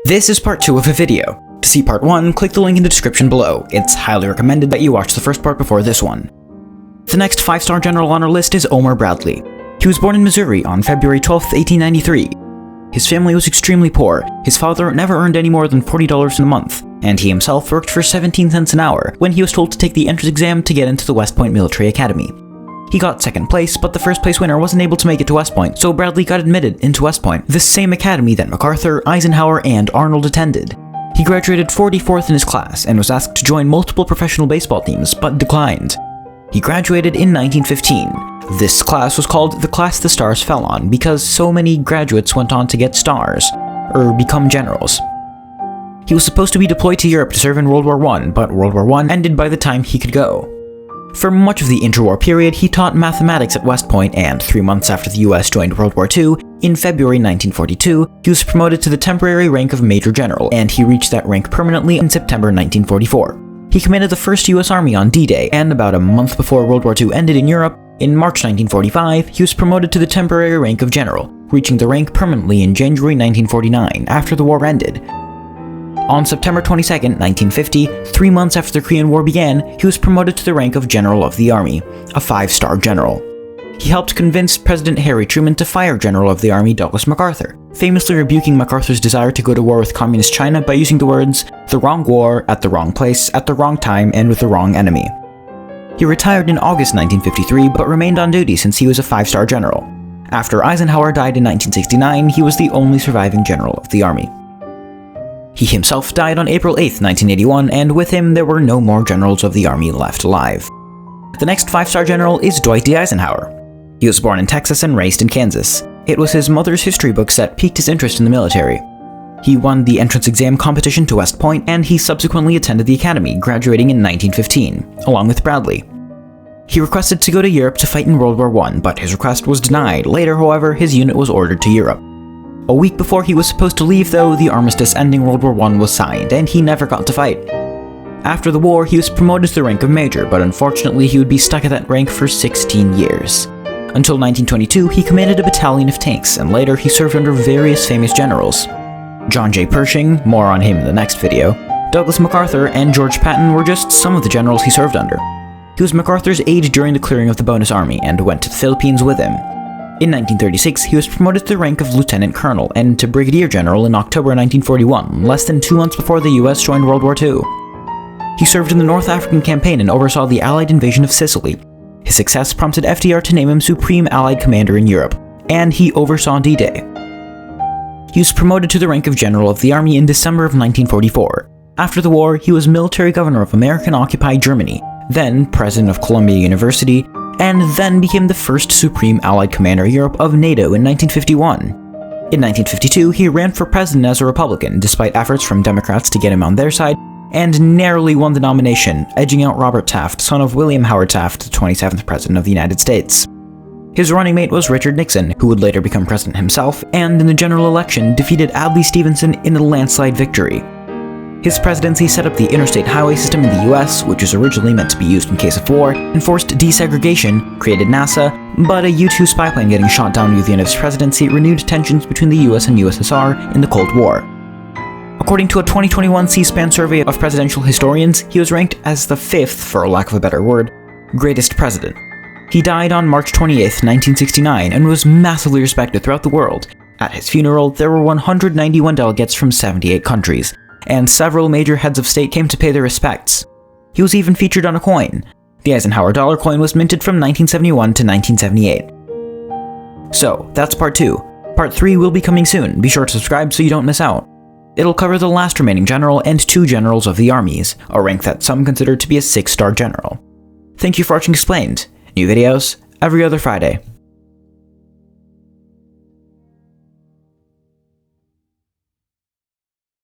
This is part 2 of a video. To see part 1, click the link in the description below. It's highly recommended that you watch the first part before this one. The next 5-star general on our list is Omar Bradley. He was born in Missouri on February 12, 1893. His family was extremely poor. His father never earned any more than $40 in a month, and he himself worked for 17 cents an hour when he was told to take the entrance exam to get into the West Point Military Academy. He got second place, but the first place winner wasn't able to make it to West Point, so Bradley got admitted into West Point, the same academy that MacArthur, Eisenhower, and Arnold attended. He graduated 44th in his class and was asked to join multiple professional baseball teams, but declined. He graduated in 1915. This class was called the class the stars fell on because so many graduates went on to get stars, or become generals. He was supposed to be deployed to Europe to serve in World War I, but World War I ended by the time he could go. For much of the interwar period, he taught mathematics at West Point, and 3 months after the US joined World War II, in February 1942, he was promoted to the temporary rank of Major General, and he reached that rank permanently in September 1944. He commanded the 1st US Army on D-Day, and about a month before World War II ended in Europe, in March 1945, he was promoted to the temporary rank of General, reaching the rank permanently in January 1949, after the war ended. On September 22, 1950, 3 months after the Korean War began, he was promoted to the rank of General of the Army, a 5-star general. He helped convince President Harry Truman to fire General of the Army Douglas MacArthur, famously rebuking MacArthur's desire to go to war with Communist China by using the words, "the wrong war, at the wrong place, at the wrong time, and with the wrong enemy." He retired in August 1953, but remained on duty since he was a 5-star general. After Eisenhower died in 1969, he was the only surviving general of the Army. He himself died on April 8, 1981, and with him there were no more generals of the Army left alive. The next 5-star general is Dwight D. Eisenhower. He was born in Texas and raised in Kansas. It was his mother's history books that piqued his interest in the military. He won the entrance exam competition to West Point, and he subsequently attended the academy, graduating in 1915, along with Bradley. He requested to go to Europe to fight in World War I, but his request was denied. Later, however, his unit was ordered to Europe. A week before he was supposed to leave, though, the armistice ending World War I was signed, and he never got to fight. After the war, he was promoted to the rank of Major, but unfortunately he would be stuck at that rank for 16 years. Until 1922, he commanded a battalion of tanks, and later he served under various famous generals. John J. Pershing, more on him in the next video, Douglas MacArthur, and George Patton were just some of the generals he served under. He was MacArthur's aide during the clearing of the Bonus Army, and went to the Philippines with him. In 1936, he was promoted to the rank of Lieutenant Colonel and to Brigadier General in October 1941, less than 2 months before the US joined World War II. He served in the North African Campaign and oversaw the Allied invasion of Sicily. His success prompted FDR to name him Supreme Allied Commander in Europe, and he oversaw D-Day. He was promoted to the rank of General of the Army in December of 1944. After the war, he was military governor of American-occupied Germany, then President of Columbia University, and then became the first Supreme Allied Commander in Europe of NATO in 1951. In 1952, he ran for president as a Republican, despite efforts from Democrats to get him on their side, and narrowly won the nomination, edging out Robert Taft, son of William Howard Taft, the 27th President of the United States. His running mate was Richard Nixon, who would later become president himself, and in the general election defeated Adlai Stevenson in a landslide victory. His presidency set up the interstate highway system in the US, which was originally meant to be used in case of war, enforced desegregation, created NASA, but a U-2 spy plane getting shot down near the end of his presidency renewed tensions between the US and USSR in the Cold War. According to a 2021 C-SPAN survey of presidential historians, he was ranked as the 5th, for lack of a better word, greatest president. He died on March 28, 1969, and was massively respected throughout the world. At his funeral, there were 191 delegates from 78 countries, and several major heads of state came to pay their respects. He was even featured on a coin. The Eisenhower dollar coin was minted from 1971 to 1978. So, that's part 2. Part 3 will be coming soon. Be sure to subscribe so you don't miss out. It'll cover the last remaining general and 2 generals of the armies, a rank that some consider to be a 6-star general. Thank you for watching Explained. New videos every other Friday.